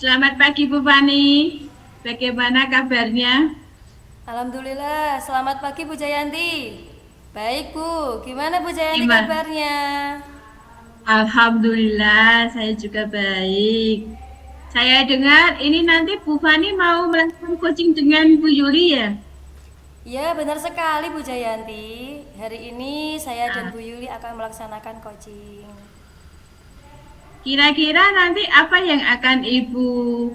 Selamat pagi Bu Fani. Bagaimana kabarnya? Alhamdulillah, selamat pagi Bu Jayanti. Baik Bu, gimana Bu Jayanti Gimana? kabarnya? Alhamdulillah, saya juga baik. Saya dengar ini nanti Bu Fani mau melakukan coaching dengan Bu Yuli ya? Ya benar sekali Bu Jayanti. Hari ini saya dan Nah, Bu Yuli akan melaksanakan coaching. kira-kira nanti apa yang akan Ibu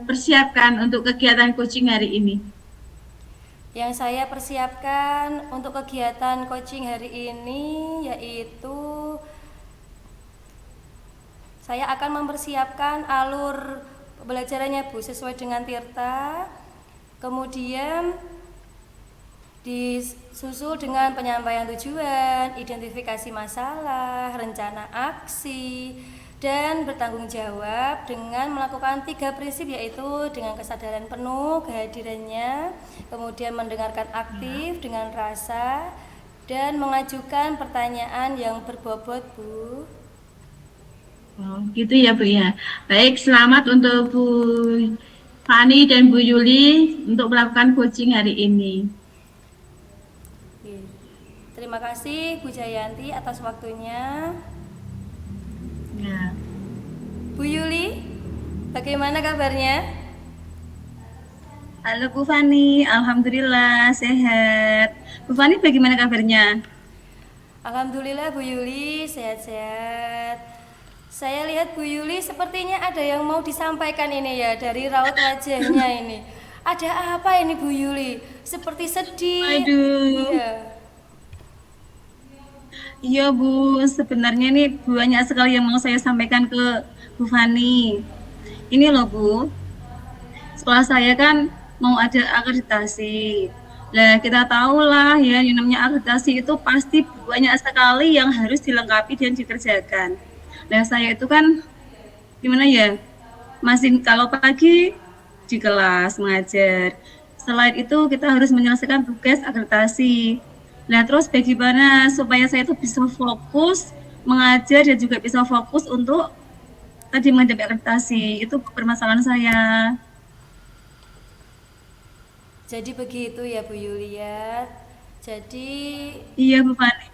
persiapkan untuk kegiatan coaching hari ini? Yang saya persiapkan untuk kegiatan coaching hari ini yaitu saya akan mempersiapkan alur pembelajarannya Bu sesuai dengan Tirta. Kemudian disusul dengan penyampaian tujuan, identifikasi masalah, rencana aksi, dan bertanggung jawab dengan melakukan 3 prinsip, yaitu dengan kesadaran penuh kehadirannya, kemudian mendengarkan aktif dengan rasa, dan mengajukan pertanyaan yang berbobot Bu. Oh, gitu ya Bu ya. Baik, selamat untuk Bu Fani dan Bu Yuli untuk melakukan coaching hari ini. Terima kasih Bu Jayanti atas waktunya. Ya. Bu Yuli, bagaimana kabarnya? Halo Bu Fani, Alhamdulillah sehat. Bu Fani bagaimana kabarnya? Alhamdulillah Bu Yuli sehat-sehat. Saya lihat Bu Yuli sepertinya ada yang mau disampaikan ini ya dari raut wajahnya ini. Ada apa ini Bu Yuli? Seperti sedih. Aduh, Iya. iya Bu, sebenarnya ini banyak sekali yang mau saya sampaikan ke Bu Fani. Ini loh Bu, sekolah saya kan mau ada akreditasi. Nah, kita tahu lah ya, yang namanya akreditasi itu pasti banyak sekali yang harus dilengkapi dan dikerjakan. Nah, saya itu kan gimana ya, masih kalau pagi di kelas mengajar. Selain itu kita harus menyelesaikan tugas akreditasi. Nah, terus bagaimana supaya saya itu bisa fokus mengajar dan juga bisa fokus untuk tadi menghadapi akreditasi. Itu permasalahan saya. Jadi begitu ya Bu Yuli ya. Jadi Iya, Bu Fani.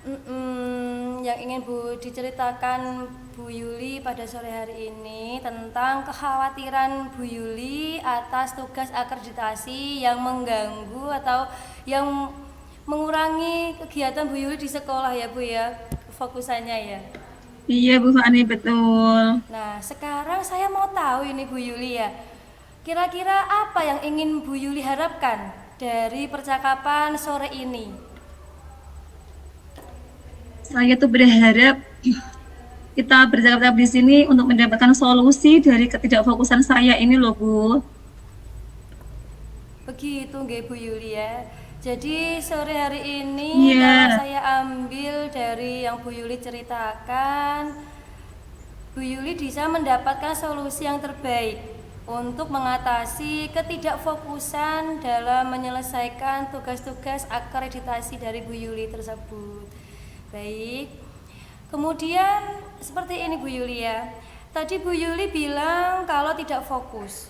yang ingin Bu diceritakan Bu Yuli pada sore hari ini tentang kekhawatiran Bu Yuli atas tugas akreditasi yang mengganggu atau yang mengurangi kegiatan Bu Yuli di sekolah ya Bu ya, fokusannya ya. Iya, Bu Fani, betul. Nah sekarang saya mau tahu ini Bu Yuli ya, kira-kira apa yang ingin Bu Yuli harapkan dari percakapan sore ini? Saya tuh berharap kita bercakap di sini untuk mendapatkan solusi dari ketidakfokusan saya ini loh, Bu. Begitu nggih Bu Yuli ya. Jadi sore hari ini kalau Iya. saya ambil dari yang Bu Yuli ceritakan, Bu Yuli bisa mendapatkan solusi yang terbaik untuk mengatasi ketidakfokusan dalam menyelesaikan tugas-tugas akreditasi dari Bu Yuli tersebut. Baik. Kemudian seperti ini Bu Yuli ya. Tadi Bu Yuli bilang kalau tidak fokus.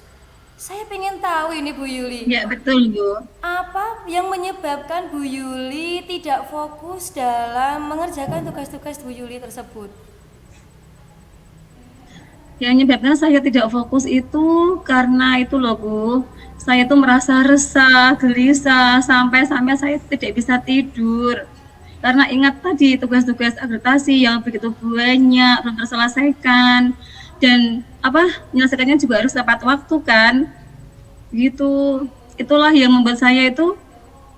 Saya ingin tahu ini Bu Yuli, Ya, betul, Bu. apa yang menyebabkan Bu Yuli tidak fokus dalam mengerjakan tugas-tugas Bu Yuli tersebut? Yang menyebabkan saya tidak fokus itu karena itu loh, Bu. Saya tuh merasa resah, gelisah, sampai-sampai saya tidak bisa tidur. Karena ingat tadi tugas-tugas akreditasi yang begitu banyak belum terselesaikan dan apa menyelesaikannya juga harus tepat waktu kan. Gitu. Itulah yang membuat saya itu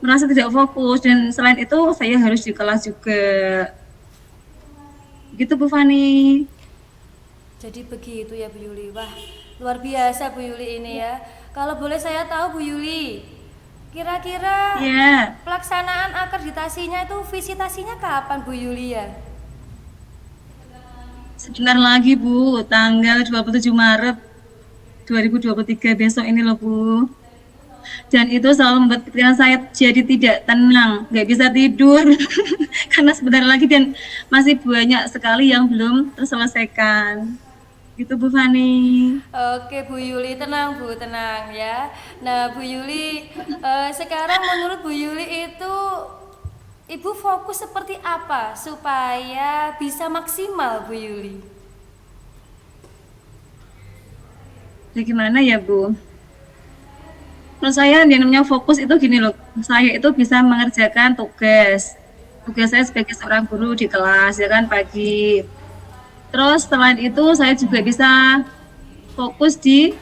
merasa tidak fokus dan selain itu saya harus di kelas juga. Gitu Bu Fani. Jadi begitu ya Bu Yuli. Wah, luar biasa Bu Yuli ini ya. Kalau boleh saya tahu Bu Yuli, kira-kira Ya, pelaksanaan akreditasinya itu visitasinya kapan Bu Yuli ya? sebentar lagi Bu, tanggal 27 Maret 2023 besok ini loh Bu. Dan itu selalu membuat pikiran saya jadi tidak tenang, nggak bisa tidur karena sebentar lagi dan masih banyak sekali yang belum terselesaikan. Gitu Bu Fani. Oke Bu Yuli, tenang Bu, tenang ya. Nah Bu Yuli, sekarang menurut Bu Yuli itu Ibu fokus seperti apa supaya bisa maksimal Bu Yuli? Ya gimana ya Bu? Menurut saya yang namanya fokus itu gini loh, saya itu bisa mengerjakan tugas saya sebagai seorang guru di kelas ya kan pagi. Terus selain itu saya juga bisa fokus di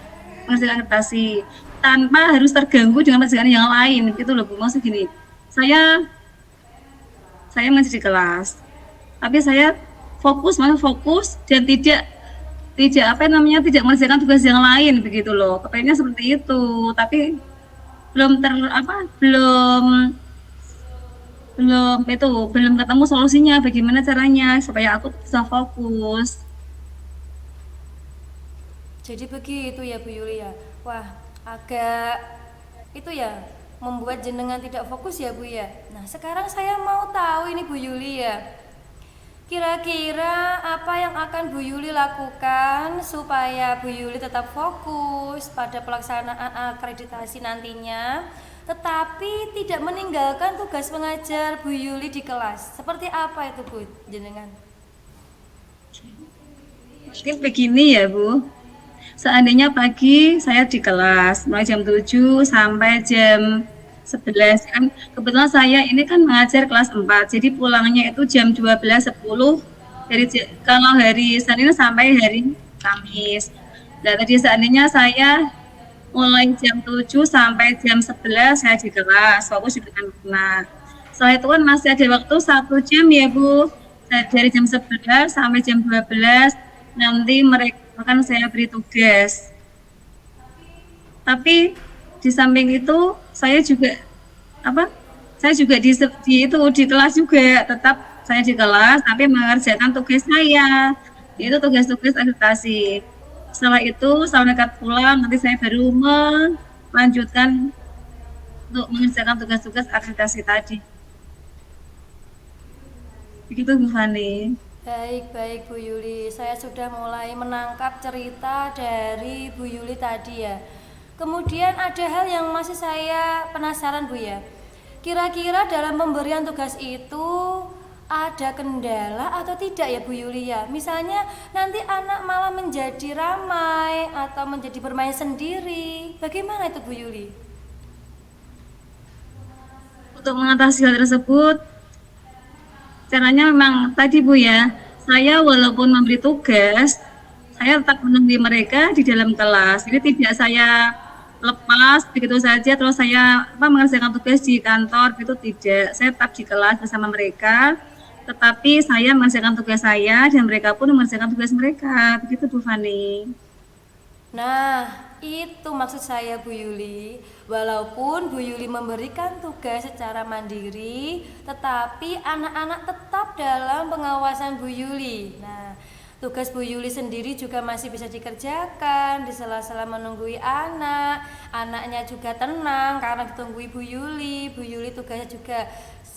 mengerjakan adaptasi tanpa harus terganggu dengan pekerjaan yang lain gitu loh Bu. Maksud gini, saya saya masih di kelas, tapi saya fokus dan tidak tidak apa namanya tidak mengerjakan tugas yang lain begitu loh. Kepengennya seperti itu, tapi belum belum itu belum ketemu solusinya bagaimana caranya supaya aku bisa fokus. Jadi begitu ya Bu Yuli ya. Wah, agak itu ya membuat jenengan tidak fokus ya Bu ya. Nah, sekarang saya mau tahu ini Bu Yuli ya. Kira-kira apa yang akan Bu Yuli lakukan supaya Bu Yuli tetap fokus pada pelaksanaan akreditasi nantinya, tetapi tidak meninggalkan tugas mengajar Bu Yuli di kelas? Seperti apa itu Bu jenengan? Mungkin begini ya Bu, seandainya pagi saya di kelas mulai jam 7 sampai jam 11 kan kebetulan saya ini kan mengajar kelas 4 jadi pulangnya itu jam 12.10 kalau hari Senin sampai hari Kamis. Dan tadi seandainya saya mulai jam 7 sampai jam 11 saya di kelas fokus di depan anak. Setelah itu kan masih ada waktu 1 jam ya Bu, dari jam 11 sampai jam 12 nanti mereka akan saya beri tugas. Tapi di samping itu saya juga apa? Saya juga di kelas juga tetap saya di kelas tapi mengerjakan tugas saya yaitu tugas-tugas adaptasi. Setelah mereka pulang nanti saya baru melanjutkan untuk mengerjakan tugas-tugas akreditasi tadi. Begitu Bu Fani. Baik Bu Yuli, saya sudah mulai menangkap cerita dari Bu Yuli tadi ya. Kemudian ada hal yang masih saya penasaran Bu ya. Kira-kira dalam pemberian tugas itu ada kendala atau tidak ya Bu Yuli ya? Misalnya nanti anak malah menjadi ramai atau menjadi bermain sendiri. Bagaimana itu Bu Yuli? Untuk mengatasi hal tersebut, caranya memang tadi Bu ya, saya walaupun memberi tugas, saya tetap menunggu mereka di dalam kelas. Jadi tidak saya lepas begitu saja terus saya mengerjakan tugas di kantor gitu tidak. Saya tetap di kelas bersama mereka, tetapi saya mengerjakan tugas saya dan mereka pun mengerjakan tugas mereka. Begitu Bu Fani. Nah, itu maksud saya Bu Yuli. Walaupun Bu Yuli memberikan tugas secara mandiri, tetapi anak-anak tetap dalam pengawasan Bu Yuli. Nah, tugas Bu Yuli sendiri juga masih bisa dikerjakan di sela-sela menunggui anak. Anaknya juga tenang karena ditunggui Bu Yuli. Bu Yuli tugasnya juga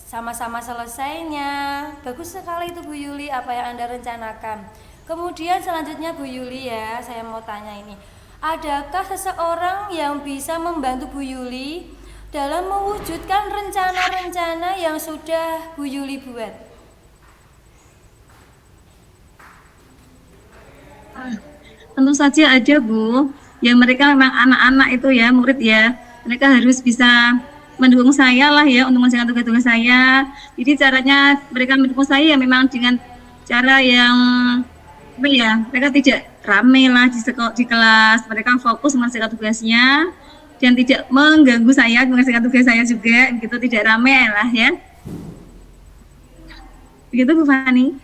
sama-sama selesainya. Bagus sekali itu Bu Yuli apa yang Anda rencanakan. Kemudian selanjutnya Bu Yuli ya, saya mau tanya ini. Adakah seseorang yang bisa membantu Bu Yuli dalam mewujudkan rencana-rencana yang sudah Bu Yuli buat? Tentu saja ada Bu. Ya mereka memang anak-anak itu ya, murid ya. Mereka harus bisa mendukung saya lah ya untuk mengerjakan tugas-tugas saya. Jadi caranya mereka mendukung saya ya memang dengan cara yang mereka tidak ramai lah di kelas, mereka fokus mengerjakan tugasnya dan tidak mengganggu saya mengerjakan tugas saya juga, gitu tidak ramai lah ya. Begitu Bu Fani.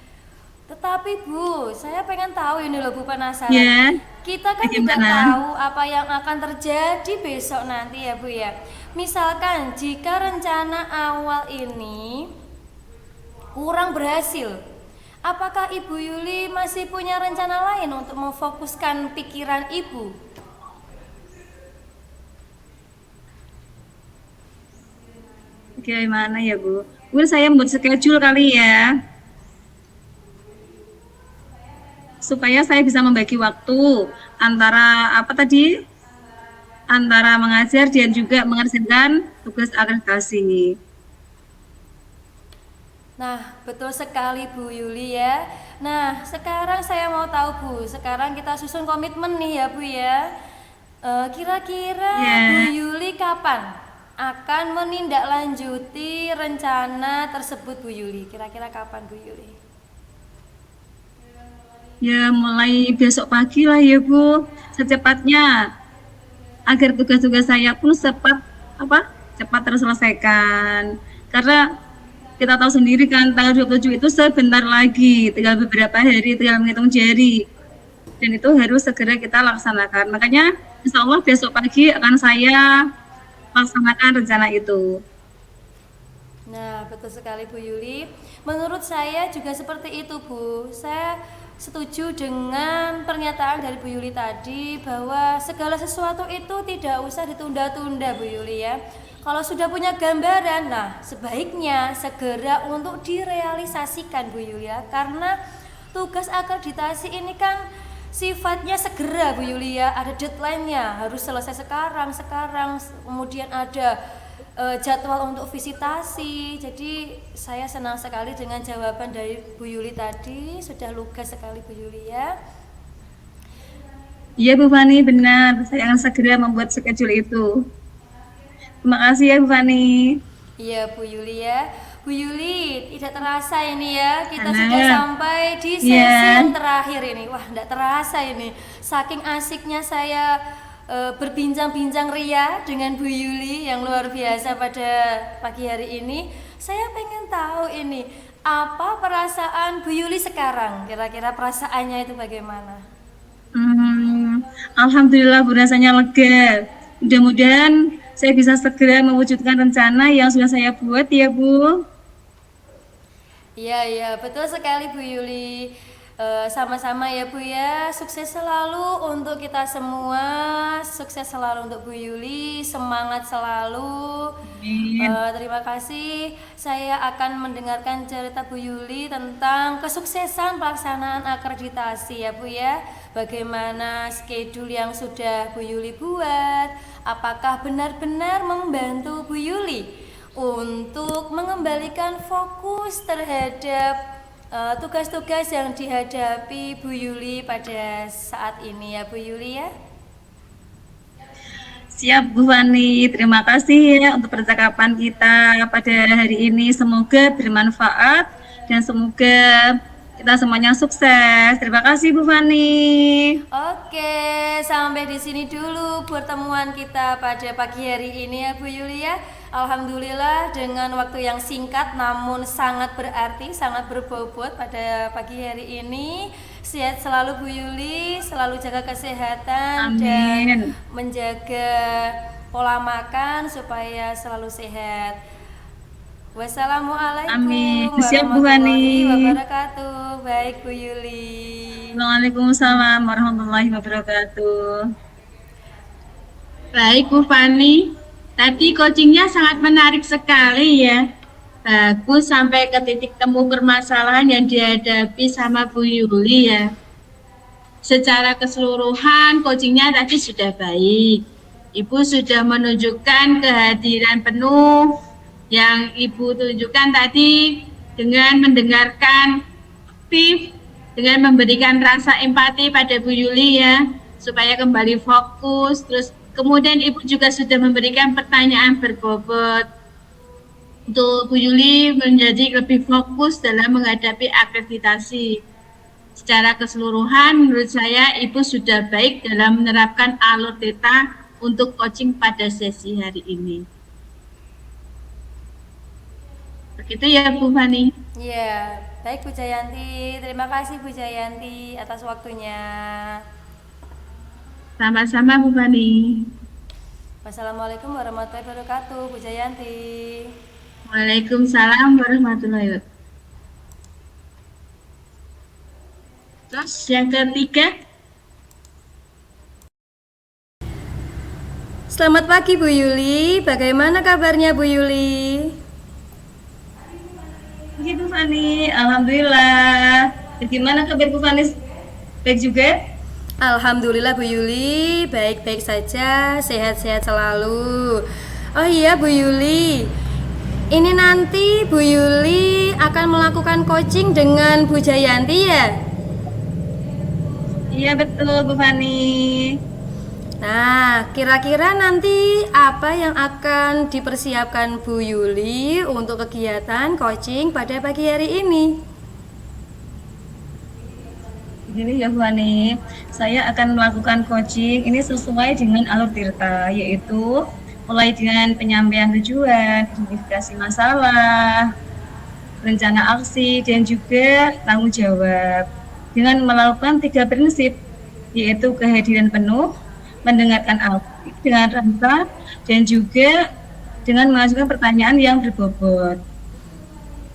Tetapi Bu, saya pengen tahu ini loh Bu, penasaran. Ya. Kita kan tidak tahu apa yang akan terjadi besok nanti ya Bu ya. Misalkan jika rencana awal ini kurang berhasil, apakah Ibu Yuli masih punya rencana lain untuk memfokuskan pikiran Ibu? Bagaimana ya Bu? Mungkin saya membuat schedule kali ya. supaya saya bisa membagi waktu antara apa tadi? Antara mengajar dan juga mengerjakan tugas akreditasi. Nah, betul sekali Bu Yuli ya. Nah, sekarang saya mau tahu Bu, sekarang kita susun komitmen nih ya Bu ya. Kira-kira Bu Ya, Yuli kapan akan menindaklanjuti rencana tersebut Bu Yuli? Kira-kira kapan Bu Yuli? ya mulai besok pagi lah ya Bu, secepatnya agar tugas-tugas saya pun cepat terselesaikan. Karena kita tahu sendiri kan tanggal 27 itu sebentar lagi, tinggal beberapa hari, tinggal menghitung jari. Dan itu harus segera kita laksanakan. Makanya insya Allah besok pagi akan saya laksanakan rencana itu. Nah, betul sekali Bu Yuli. Menurut saya juga seperti itu Bu. Saya setuju dengan pernyataan dari Bu Yuli tadi bahwa segala sesuatu itu tidak usah ditunda-tunda Bu Yuli ya. Kalau sudah punya gambaran, nah sebaiknya segera untuk direalisasikan Bu Yuli ya. Karena tugas akreditasi ini kan sifatnya segera Bu Yuli ya, ada deadline-nya, harus selesai sekarang, kemudian ada jadwal untuk visitasi. Jadi saya senang sekali dengan jawaban dari Bu Yuli tadi, sudah lugas sekali Bu Yuli ya. Iya Bu Fani, benar. Saya akan segera membuat schedule itu. Terima kasih ya Bu Fani. Iya Bu Yuli ya. Bu Yuli, tidak terasa ini ya, kita Karena, sudah sampai di sesi ya, yang terakhir ini. Wah, tidak terasa ini. Saking asiknya saya berbincang-bincang ria dengan Bu Yuli yang luar biasa pada pagi hari ini. Saya pengen tahu ini, apa perasaan Bu Yuli sekarang? Kira-kira perasaannya itu bagaimana? Alhamdulillah Bu, rasanya lega. Mudah-mudahan saya bisa segera mewujudkan rencana yang sudah saya buat ya Bu. Iya, iya, betul sekali Bu Yuli. Sama-sama ya Bu ya, sukses selalu untuk kita semua, sukses selalu untuk Bu Yuli, semangat selalu. Amin. Terima kasih. Saya akan mendengarkan cerita Bu Yuli tentang kesuksesan pelaksanaan akreditasi ya Bu ya. Bagaimana schedule yang sudah Bu Yuli buat? Apakah benar-benar membantu Bu Yuli untuk mengembalikan fokus terhadap tugas-tugas yang dihadapi Bu Yuli pada saat ini ya Bu Yuli ya. Siap Bu Fani, terima kasih ya untuk percakapan kita pada hari ini. Semoga bermanfaat dan semoga kita semuanya sukses. Terima kasih Bu Fani. Oke, sampai di sini dulu pertemuan kita pada pagi hari ini ya Bu Yuli ya. Alhamdulillah dengan waktu yang singkat namun sangat berarti, sangat berbobot pada pagi hari ini. Sehat selalu Bu Yuli, selalu jaga kesehatan. Amin. Dan menjaga pola makan supaya selalu sehat. Wassalamualaikum Amin. Siap Bu warahmatullahi Fani. wabarakatuh. Baik Bu Yuli. Waalaikumsalam warahmatullahi wabarakatuh. Baik Bu Fani, tadi coachingnya sangat menarik sekali ya. Bagus sampai ke titik temu permasalahan yang dihadapi sama Bu Yuli ya. Secara keseluruhan coachingnya tadi sudah baik. Ibu sudah menunjukkan kehadiran penuh yang Ibu tunjukkan tadi dengan mendengarkan aktif, dengan memberikan rasa empati pada Bu Yuli ya, supaya kembali fokus. Terus kemudian Ibu juga sudah memberikan pertanyaan berbobot untuk Bu Yuli menjadi lebih fokus dalam menghadapi akreditasi. Secara keseluruhan menurut saya Ibu sudah baik dalam menerapkan alur theta untuk coaching pada sesi hari ini. Begitu ya Bu Fani. Ya, baik Bu Jayanti. Terima kasih Bu Jayanti atas waktunya. Sama-sama Bu Fani. Wassalamualaikum warahmatullahi wabarakatuh Bu Jayanti. Waalaikumsalam warahmatullahi wabarakatuh. Terus yang ketiga, Selamat pagi Bu Yuli. Bagaimana kabarnya Bu Yuli? Pagi Bu Fani, alhamdulillah. Bagaimana kabar Bu Fani? Baik juga. Alhamdulillah Bu Yuli, baik-baik saja, sehat-sehat selalu. Oh iya Bu Yuli, ini nanti Bu Yuli akan melakukan coaching dengan Bu Jayanti ya? Iya betul Bu Fani. Nah, kira-kira nanti apa yang akan dipersiapkan Bu Yuli untuk kegiatan coaching pada pagi hari ini? Jadi ya Bu Fani, saya akan melakukan coaching ini sesuai dengan alur tirta, yaitu mulai dengan penyampaian tujuan, identifikasi masalah, rencana aksi, dan juga tanggung jawab. Dengan melakukan 3 prinsip, yaitu kehadiran penuh, mendengarkan aktif dengan rasa, dan juga dengan mengajukan pertanyaan yang berbobot.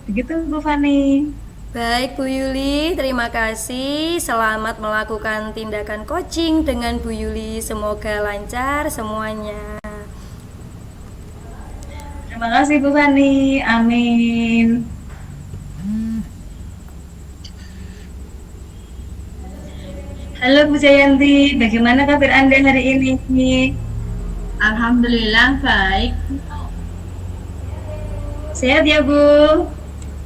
Begitu Bu Fani. Baik Bu Yuli, terima kasih. Selamat melakukan tindakan coaching dengan Bu Yuli. Semoga lancar semuanya. Terima kasih Bu Fani. Amin. Halo Bu Jayanti, bagaimana kabar Anda hari ini? Alhamdulillah baik. Sehat ya Bu?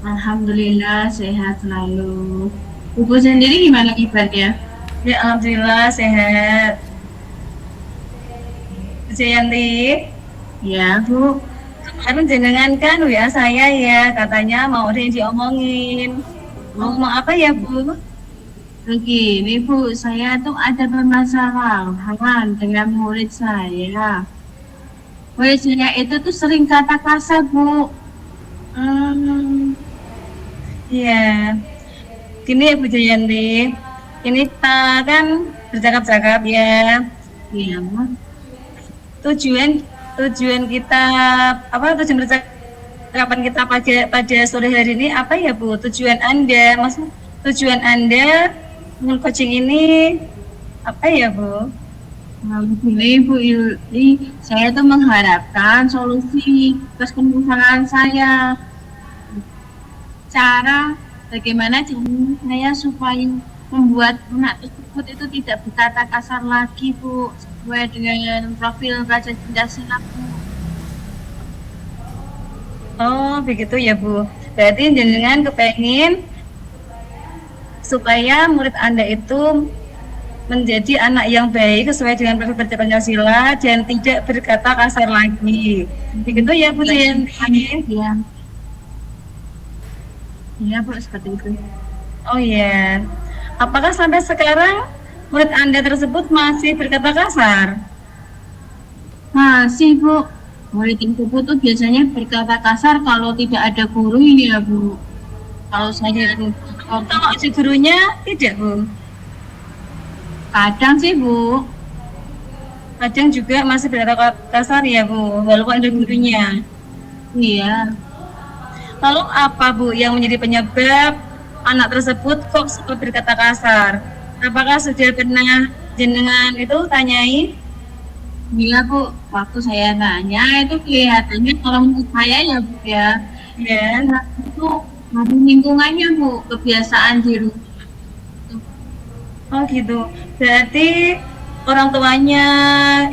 Alhamdulillah sehat selalu. Ibu sendiri gimana kabarnya? Ya Alhamdulillah sehat. Bu Jayanti, Ya Bu. kemarin jenengan kan WA saya ya, katanya mau ada yang diomongin. Mau ngomong apa ya Bu? Begini Bu, saya tuh ada permasalahan dengan murid saya. Murid saya itu tuh sering kata kasar Bu. Iya. Gini ya Bu Jayanti, ini kita kan bercakap-cakap ya. Iya Bu. Tujuan kita tujuan percakapan kita pada sore hari ini apa ya Bu? Tujuan Anda dengan coaching ini apa ya Bu? Nah, begini Bu Yuli, saya tuh mengharapkan solusi permasalahan saya. Cara bagaimana caranya saya supaya membuat anak tersebut itu tidak berkata kasar lagi Bu, sesuai dengan profil Raja Cinta Silaku. Oh begitu ya Bu. Berarti jenengan kepengen supaya murid Anda itu menjadi anak yang baik sesuai dengan profil Raja Pancasila dan tidak berkata kasar lagi. Begitu ya Bu Jayanti? Iya. Iya Bu, seperti itu. Oh iya. Apakah sampai sekarang murid Anda tersebut masih berkata kasar? Masih Bu, murid ibu tuh biasanya berkata kasar kalau tidak ada guru ini ya Bu. Kalau saya Kalau si gurunya tidak Bu. kadang sih Bu. Kadang juga masih berkata kasar ya Bu, walaupun ada gurunya. Iya. Lalu apa Bu yang menjadi penyebab anak tersebut kok suka berkata kasar? Apakah sudah pernah jenengan itu tanyai? Iya Bu, waktu saya tanya itu kelihatannya kalau menurut saya ya Bu ya, Ya. itu dari lingkungannya Bu, kebiasaan di rumah. Oh gitu. Berarti orang tuanya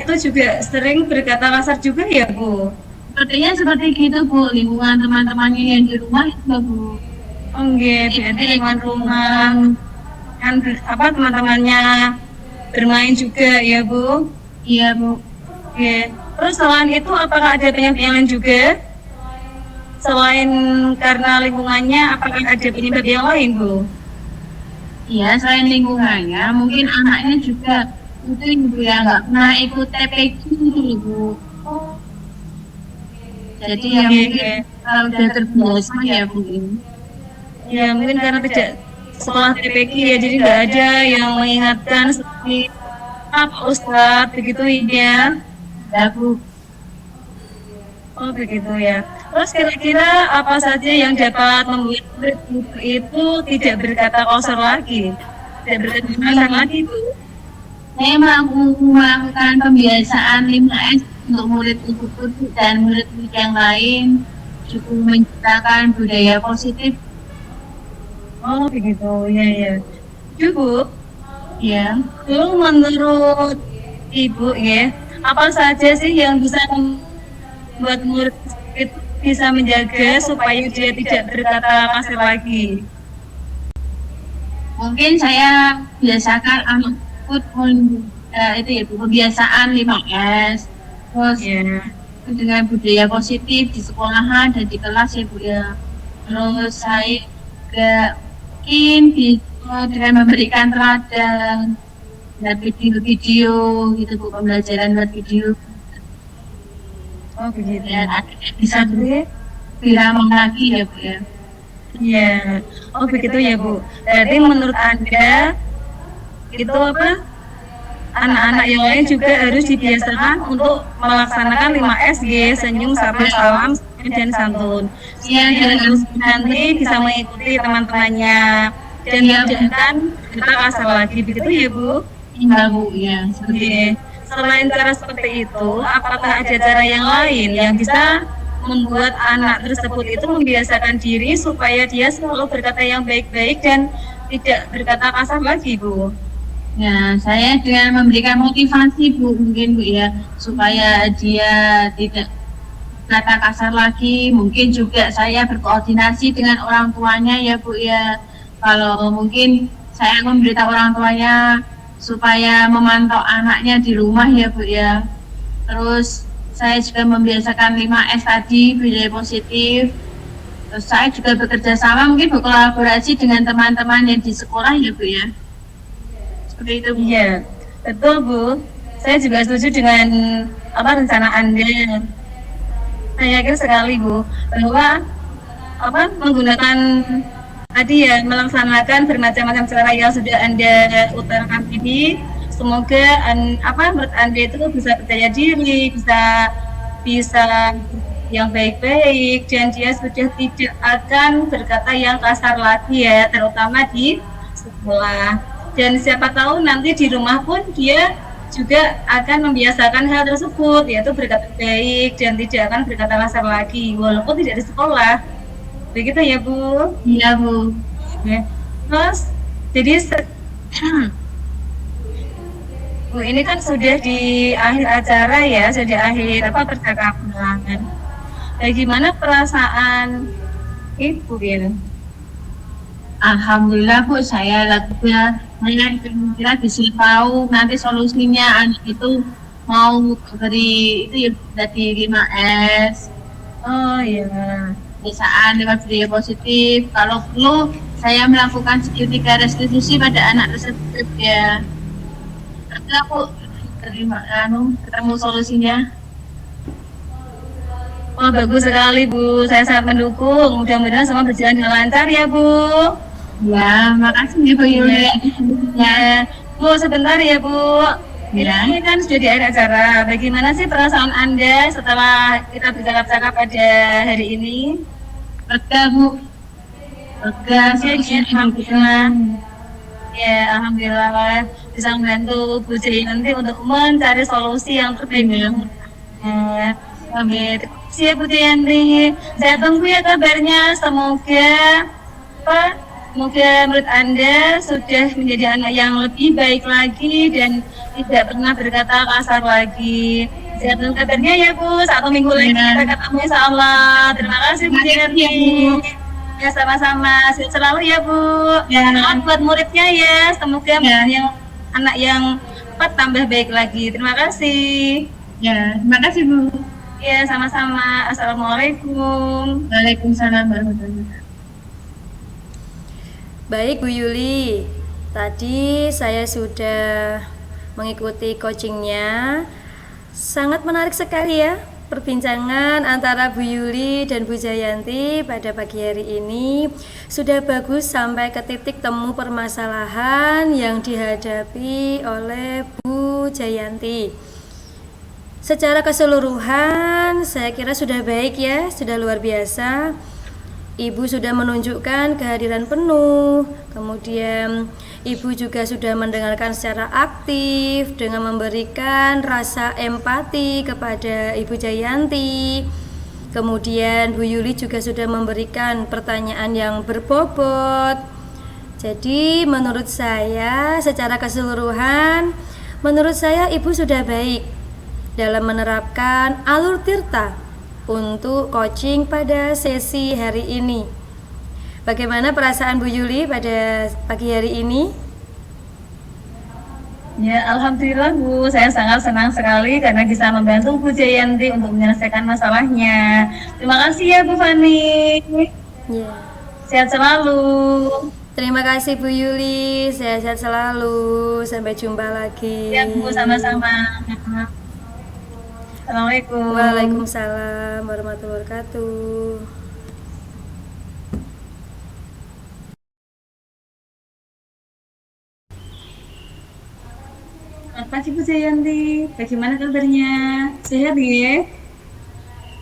itu juga sering berkata kasar juga ya Bu? Sepertinya seperti gitu Bu, lingkungan teman-temannya yang di rumah itu Bu. Oh enggak, berarti lingkungan rumah kan teman-temannya bermain juga ya Bu? Iya Bu. Oke. Terus selain itu apakah ada penyebab yang lain juga? Selain karena lingkungannya, apakah ada penyebab yang lain Bu? Iya, selain lingkungannya, mungkin anaknya juga itu Ibu ya nggak pernah ikut TPQ gitu loh, Bu. Jadi ya mungkin kalau udah terbiasa ya Bu. Ya mungkin karena tidak sekolah TPQ ya, jadi nggak ada yang mengingatkan seperti Pak Ustadz begitu ya. Ya Bu. Oh begitu ya. Terus kira-kira apa saja yang dapat membuat murid itu tidak berkata kasar lagi? Tidak berkata kasar lagi Bu? Saya melakukan pembiasaan 5S untuk murid ibu dan murid-murid yang lain, cukup menciptakan budaya positif. Oh begitu ya ya. Bu, Ya. Lalu menurut Ibu ya, apa saja sih yang bisa membuat murid itu bisa menjaga supaya dia tidak berkata kasar lagi? Mungkin saya biasakan anakku itu ya Bu, kebiasaan 5S. Terus Ya. dengan budaya positif di sekolahan dan di kelas ya Bu ya. Terus saya juga mungkin bisa dengan memberikan teladan dan video-video gitu Bu, pembelajaran lewat video Oh begitu. dan akhirnya bisa beramah lagi ya Bu ya. Iya. Oh begitu ya Bu. Berarti menurut Anda itu apa? Anak-anak yang lain juga harus dibiasakan untuk melaksanakan 5SG, senyum, sapa, salam, dan santun. Iya, Supaya dan terus nanti bisa mengikuti teman-temannya dan Iya, Bu. tidak akan kita kasar lagi. Begitu ya Bu? Iya Bu ya, seperti itu. Oke. Selain cara seperti itu, apakah ada cara yang lain yang bisa membuat anak tersebut itu membiasakan diri supaya dia selalu berkata yang baik-baik dan tidak berkata kasar lagi, Bu? Ya, saya dengan memberikan motivasi Bu, mungkin Bu ya, supaya dia tidak kata kasar lagi. Mungkin juga saya berkoordinasi dengan orang tuanya ya Bu ya. Kalau mungkin saya memberitahu orang tuanya supaya memantau anaknya di rumah ya Bu ya. Terus saya juga membiasakan 5S tadi, budaya positif. Terus saya juga bekerja sama, mungkin berkolaborasi dengan teman-teman yang di sekolah ya Bu ya. Seperti itu Bu. Iya, betul Bu. Saya juga setuju dengan apa rencana Anda. Saya yakin sekali Bu bahwa apa menggunakan tadi ya melaksanakan bermacam-macam cara yang sudah Anda utarakan ini. Semoga apa menurut Anda itu bisa percaya diri, bisa bisa yang baik-baik dan dia sudah tidak akan berkata yang kasar lagi ya, terutama di sekolah. Dan siapa tahu nanti di rumah pun dia juga akan membiasakan hal tersebut, yaitu berkata baik dan tidak akan berkata kasar lagi, walaupun tidak di sekolah. Begitu ya Bu? Iya Bu. Ya. Terus, jadi Bu ini kan sudah di akhir acara ya, sudah di akhir apa percakapan. Bagaimana perasaan Ibu gitu? Alhamdulillah Bu, saya kira bisa tahu nanti solusinya anak itu mau dari itu ya dari 5S Oh iya. kebiasaan lewat budaya positif. Kalau perlu saya melakukan seketika restitusi pada anak tersebut ya. Nanti aku terima ketemu solusinya. Oh bagus sekali Bu, saya sangat mendukung. Mudah-mudahan semua berjalan dengan lancar ya Bu. Ya, makasih ya Bu Yuli. Ya, Bu sebentar ya Bu. Ya. Ini kan sudah di akhir acara. Bagaimana sih perasaan Anda setelah kita bercakap-cakap pada hari ini? Lega Bu, lega Alhamdulillah. Ya, alhamdulillah bisa membantu Bu Jayanti untuk mencari solusi yang terbaik. Ya, amin. Terima kasih ya Bu Jayanti. Saya tunggu ya kabarnya. Semoga menurut Anda sudah menjadi anak yang lebih baik lagi dan tidak pernah berkata kasar lagi. Saya tunggu kabarnya ya Bu. 1 minggu lagi kita ketemu insya Allah. Terima kasih Bu Jayanti. Ya sama-sama, sehat selalu ya Bu. Ya. Selamat buat muridnya ya. Semoga yang anak yang tambah baik lagi. Terima kasih. Ya, terima kasih Bu. Ya sama-sama. Assalamualaikum. Waalaikumsalam warahmatullahi wabarakatuh. Baik Bu Yuli, tadi saya sudah mengikuti coachingnya. Sangat menarik sekali ya perbincangan antara Bu Yuli dan Bu Jayanti pada pagi hari ini. Sudah bagus sampai ke titik temu permasalahan yang dihadapi oleh Bu Jayanti. Secara keseluruhan saya kira sudah baik ya, sudah luar biasa. Ibu sudah menunjukkan kehadiran penuh, kemudian Ibu juga sudah mendengarkan secara aktif dengan memberikan rasa empati kepada Ibu Jayanti. Kemudian Bu Yuli juga sudah memberikan pertanyaan yang berbobot Jadi menurut saya secara keseluruhan, menurut saya Ibu sudah baik dalam menerapkan alur tirta untuk coaching pada sesi hari ini. Bagaimana perasaan Bu Yuli pada pagi hari ini? Ya, alhamdulillah Bu, saya sangat senang sekali karena bisa membantu Bu Jayanti untuk menyelesaikan masalahnya. Terima kasih ya Bu Fani. Ya. Sehat selalu. Terima kasih Bu Yuli, sehat-sehat selalu. Sampai jumpa lagi. Ya Bu, sama-sama. Assalamualaikum. Waalaikumsalam warahmatullahi wabarakatuh. Selamat pagi Bu Jayanti. Bagaimana kabarnya? Sehat ya?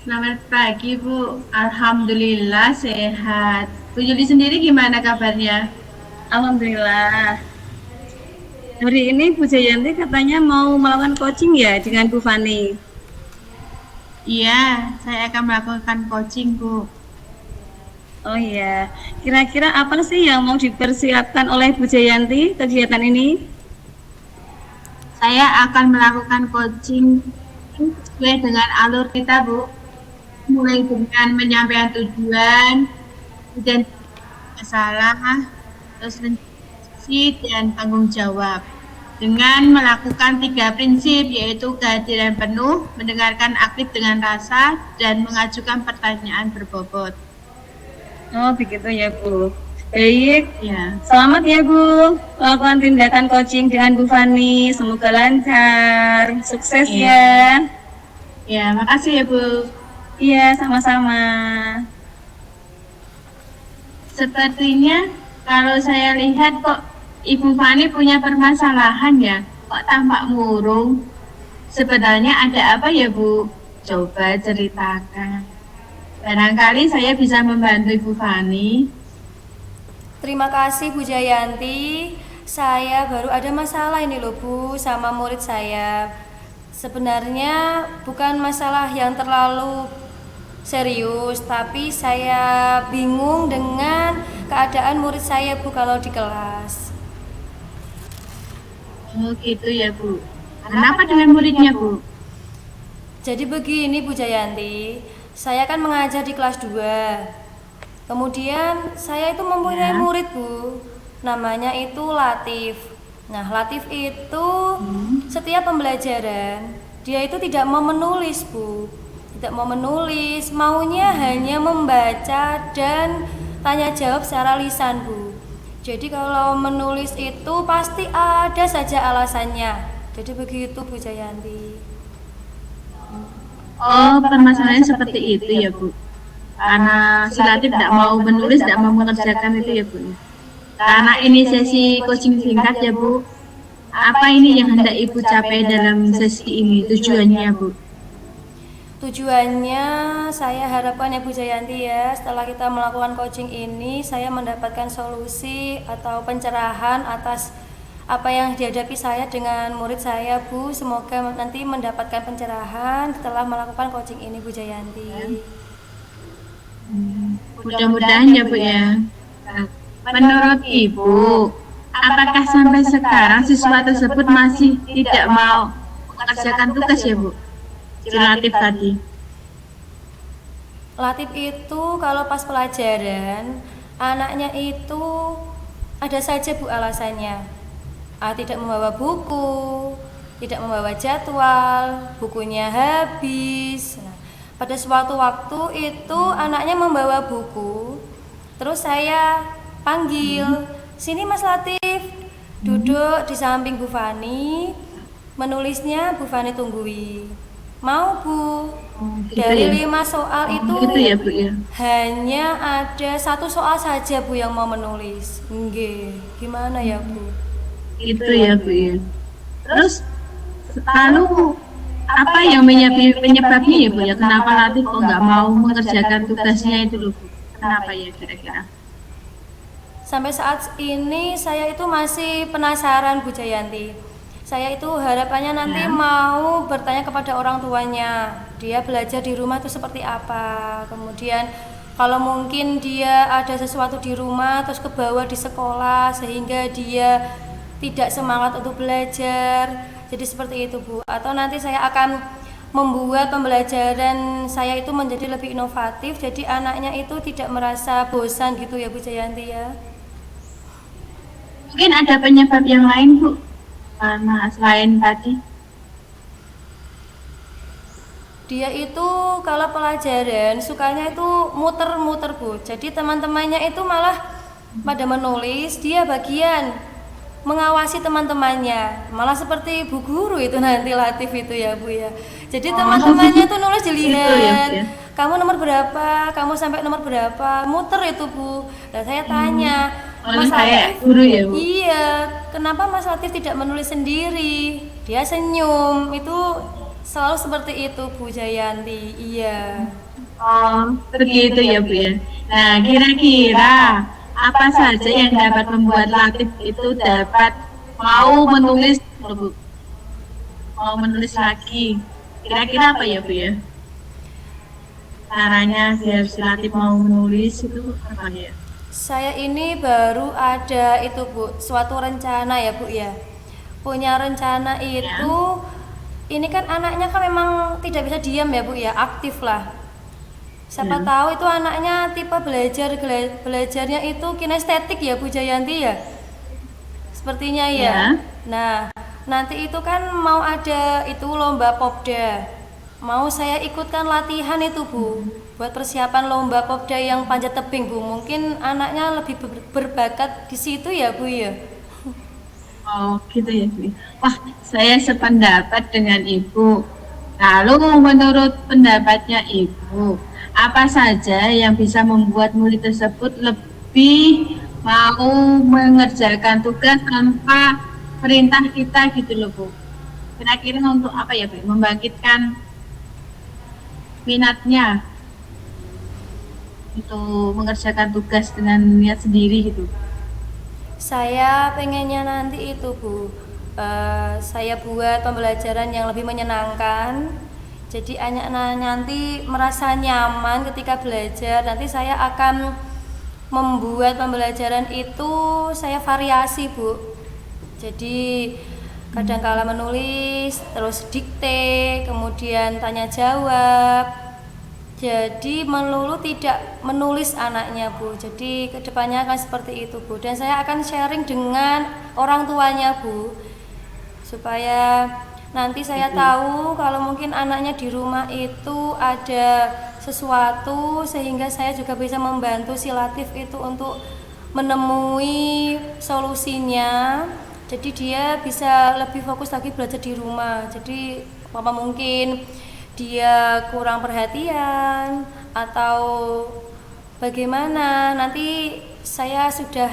Selamat pagi Bu, Alhamdulillah sehat. Bu Yuli sendiri gimana kabarnya? Alhamdulillah. Hari ini Bu Jayanti katanya mau melakukan coaching ya dengan Bu Fani. Iya, saya akan melakukan coaching Bu. Oh iya, kira-kira apa sih yang mau dipersiapkan oleh Bu Jayanti kegiatan ini? Saya akan melakukan coaching sesuai dengan alur kita Bu. Mulai dengan menyampaikan tujuan, identifikasi masalah, terus rencana dan tanggung jawab. Dengan melakukan 3 prinsip yaitu kehadiran penuh, mendengarkan aktif dengan rasa, dan mengajukan pertanyaan berbobot. Oh begitu ya Bu. Baik, Ya, selamat ya Bu melakukan tindakan coaching dengan Bu Fani. Semoga lancar, sukses ya. ya, makasih ya Bu. Iya, sama-sama. Sepertinya kalau saya lihat kok Ibu Fani punya permasalahan ya, kok tampak murung. Sebenarnya ada apa ya Bu? Coba ceritakan. Barangkali saya bisa membantu Ibu Fani. Terima kasih Bu Jayanti. Saya baru ada masalah ini loh Bu sama murid saya. Sebenarnya bukan masalah yang terlalu serius, tapi saya bingung dengan keadaan murid saya Bu kalau di kelas. Oh gitu ya Bu. Kenapa dengan muridnya Bu? Jadi begini Bu Jayanti, saya kan mengajar di kelas 2. Kemudian saya itu mempunyai Ya. murid Bu, namanya itu Latif. Nah Latif itu setiap pembelajaran dia itu tidak mau menulis Bu, tidak mau menulis, maunya hanya membaca dan tanya jawab secara lisan Bu. Jadi kalau menulis itu pasti ada saja alasannya. Jadi begitu Bu Jayanti. Oh, permasalahannya seperti itu ya Bu. Karena si Latif tidak mau menulis, tidak mau mengerjakan itu ya Bu. Karena ini sesi coaching singkat ya Bu. Apa ini yang hendak Ibu capai dalam sesi ini? Tujuannya Bu? Tujuannya saya harapkan ya Bu Jayanti ya, setelah kita melakukan coaching ini saya mendapatkan solusi atau pencerahan atas apa yang dihadapi saya dengan murid saya Bu. Semoga nanti mendapatkan pencerahan setelah melakukan coaching ini Bu Jayanti. Mudah-mudahan ya Bu ya. Nah, menurut Ibu, apakah sampai sekarang siswa tersebut masih tidak mau mengerjakan tugas ya Bu? Si Latif tadi. Latif itu kalau pas pelajaran anaknya itu ada saja Bu alasannya. Tidak membawa buku, tidak membawa jadwal, bukunya habis. Nah, pada suatu waktu itu anaknya membawa buku, terus saya panggil, sini Mas Latif, duduk di samping Bu Fani, menulisnya Bu Fani tunggui. Mau Bu? Gitu Dari ya? 5 soal itu Gitu ya Bu ya? hanya ada 1 soal saja Bu yang mau menulis. Nggih, gimana ya Bu? Itu ya Bu ya. Terus lalu apa yang penyebabnya ya Bu ya? Kenapa Latif kok nggak mau mengerjakan tugasnya itu loh Bu? Kenapa ya kira-kira? Sampai saat ini saya itu masih penasaran Bu Jayanti. Saya itu harapannya nanti Ya. mau bertanya kepada orang tuanya. Dia belajar di rumah itu seperti apa. Kemudian Kalau mungkin dia ada sesuatu di rumah terus ke bawah di sekolah sehingga dia tidak semangat untuk belajar. Jadi seperti itu, Bu. Atau nanti saya akan membuat pembelajaran saya itu menjadi lebih inovatif, jadi anaknya itu tidak merasa bosan gitu ya Bu Jayanti ya. Mungkin ada penyebab yang lain, Bu, karena selain tadi. Dia itu kalau pelajaran sukanya itu muter-muter Bu. Jadi teman-temannya itu malah pada menulis, dia bagian mengawasi teman-temannya. Malah seperti bu guru itu nanti Latif itu ya Bu ya. Jadi teman-temannya itu nulis dilihat. Itu ya, Bu, ya. Kamu nomor berapa? Kamu sampai nomor berapa? Muter itu Bu. Dan saya tanya, Mas Kayak Latif, guru ya, Bu? iya, kenapa Mas Latif tidak menulis sendiri? Dia senyum. Itu selalu seperti itu Bu Jayanti. Iya. Oh, begitu ya, Bu ya. Nah, kira-kira apa saja yang dapat membuat Latif itu dapat mau menulis, Bu? Mau menulis lagi. Kira-kira apa ya, Bu ya? Caranya biar si Latif mau menulis itu apa ya? Saya ini baru ada itu Bu, suatu rencana ya Bu ya. Punya rencana itu, ini kan anaknya kan memang tidak bisa diam ya Bu ya, aktif lah. Siapa tahu itu anaknya tipe belajarnya itu kinestetik ya Bu Jayanti ya. Sepertinya ya. Ya. Nah, nanti itu kan mau ada itu lomba Popda. Mau saya ikutkan latihan itu Bu, buat persiapan lomba Popda yang panjat tebing Bu. Mungkin anaknya lebih berbakat di situ ya Bu ya. Oh, gitu ya, Bu. Wah, saya sependapat dengan Ibu. Lalu menurut pendapatnya Ibu, apa saja yang bisa membuat murid tersebut lebih mau mengerjakan tugas tanpa perintah kita gitu loh, Bu? Kira-kira untuk apa ya, Bu? Membangkitkan minatnya untuk mengerjakan tugas dengan niat sendiri gitu. Saya pengennya nanti itu Bu, saya buat pembelajaran yang lebih menyenangkan. Jadi anak nanti merasa nyaman ketika belajar. Nanti saya akan membuat pembelajaran itu saya variasi Bu. Jadi kadangkala menulis, terus dikte, kemudian tanya jawab. Jadi melulu tidak menulis anaknya Bu. Jadi kedepannya akan seperti itu Bu. Dan saya akan sharing dengan orang tuanya Bu, supaya nanti saya tahu kalau mungkin anaknya di rumah itu ada sesuatu, sehingga saya juga bisa membantu si Latif itu untuk menemui solusinya. Jadi dia bisa lebih fokus lagi belajar di rumah. Jadi apa mungkin dia kurang perhatian atau bagaimana, nanti saya sudah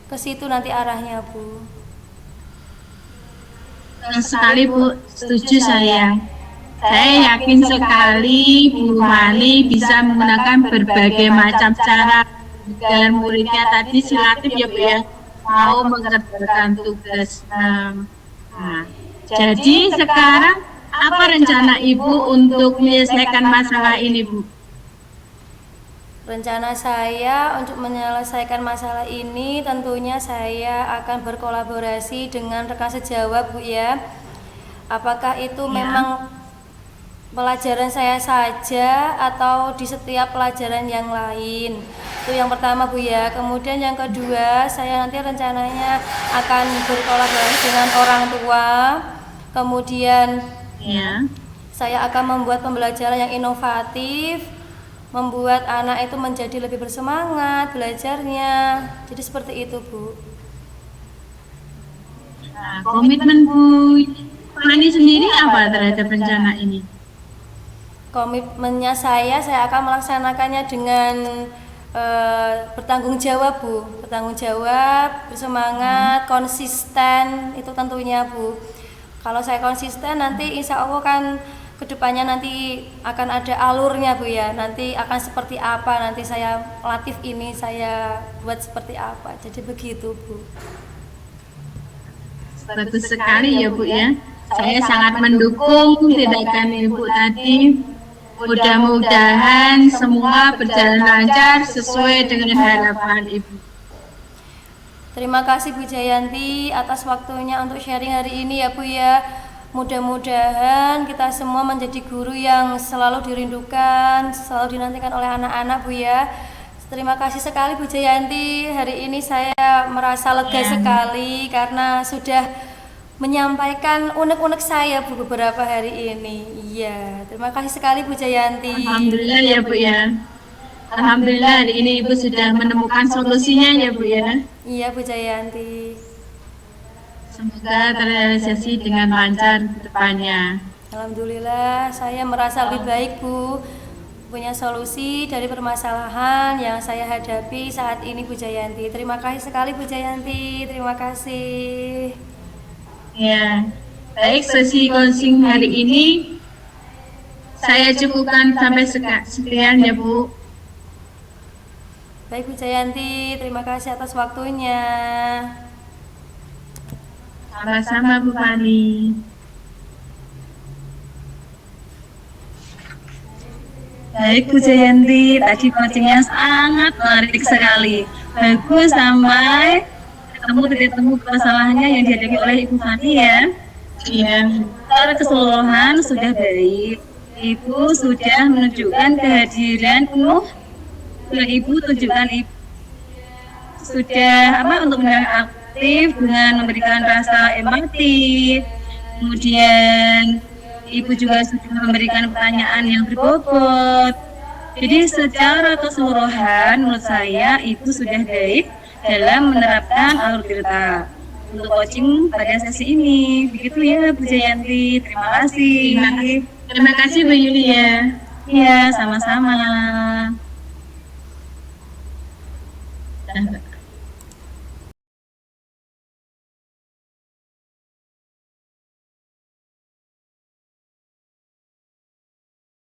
ke situ nanti arahnya Bu. Sekali Bu, setuju saya. Saya yakin sekali Bu Fani bisa menggunakan berbagai macam cara agar muridnya tadi si Latif ya Bu ya mau mengerjakan tugas. Nah, jadi sekarang apa rencana Ibu untuk menyelesaikan masalah ini, Bu? Rencana saya untuk menyelesaikan masalah ini tentunya saya akan berkolaborasi dengan rekan sejawat Bu ya. Apakah itu memang pelajaran saya saja atau di setiap pelajaran yang lain? Itu yang pertama Bu ya. Kemudian yang kedua, saya nanti rencananya akan berkolaborasi dengan orang tua. Kemudian saya akan membuat pembelajaran yang inovatif, membuat anak itu menjadi lebih bersemangat belajarnya. Jadi seperti itu Bu. Nah, komitmen Bu Fani sendiri apa terhadap rencana ini? Komitmennya saya akan melaksanakannya dengan bertanggung jawab Bu. Bertanggung jawab, bersemangat, konsisten, itu tentunya Bu. Kalau saya konsisten nanti insya Allah kan kedepannya nanti akan ada alurnya Bu ya. Nanti akan seperti apa, nanti saya Latif ini saya buat seperti apa. Jadi begitu Bu. Bagus sekali ya Bu ya. Saya sangat mendukung tindakan Ibu tadi. Mudah-mudahan semua berjalan lancar sesuai dengan harapan Ibu. Terima kasih Bu Jayanti atas waktunya untuk sharing hari ini ya Bu ya. Mudah-mudahan kita semua menjadi guru yang selalu dirindukan, selalu dinantikan oleh anak-anak Bu ya. Terima kasih sekali Bu Jayanti. Hari ini saya merasa lega sekali karena sudah menyampaikan unek-unek saya Bu beberapa hari ini. Iya, terima kasih sekali Bu Jayanti. Alhamdulillah ya Bu ya. Alhamdulillah hari ini Ibu sudah menemukan solusinya ya Bu ya. Iya Bu Jayanti. Semoga terrealisasi dengan lancar ke depannya. Alhamdulillah saya merasa lebih baik Bu, punya solusi dari permasalahan yang saya hadapi saat ini Bu Jayanti. Terima kasih sekali Bu Jayanti, terima kasih. Ya, baik sesi coaching hari ini saya cukupkan sampai sekian ya Bu. Baik Bu Jayanti, terima kasih atas waktunya. Sama-sama Bu Fani. Baik Bu Jayanti, tadi coachingnya sangat menarik sekali. Bagus sampai ketemu titik temu permasalahannya yang dihadapi oleh Ibu Fani ya. Iya. Secara keseluruhan sudah baik. Ibu sudah menunjukkan kehadiran penuh yang Ibu tunjukkan. Ibu sudah untuk menjadi aktif dengan memberikan rasa empati. Kemudian Ibu juga sudah memberikan pertanyaan yang berbobot. Jadi secara keseluruhan menurut saya Ibu sudah baik dalam menerapkan Alur Tirta untuk coaching pada sesi ini. Begitu ya Bu Jayanti. Terima kasih. Terima kasih Bu Yulia. Iya, sama-sama. Nah,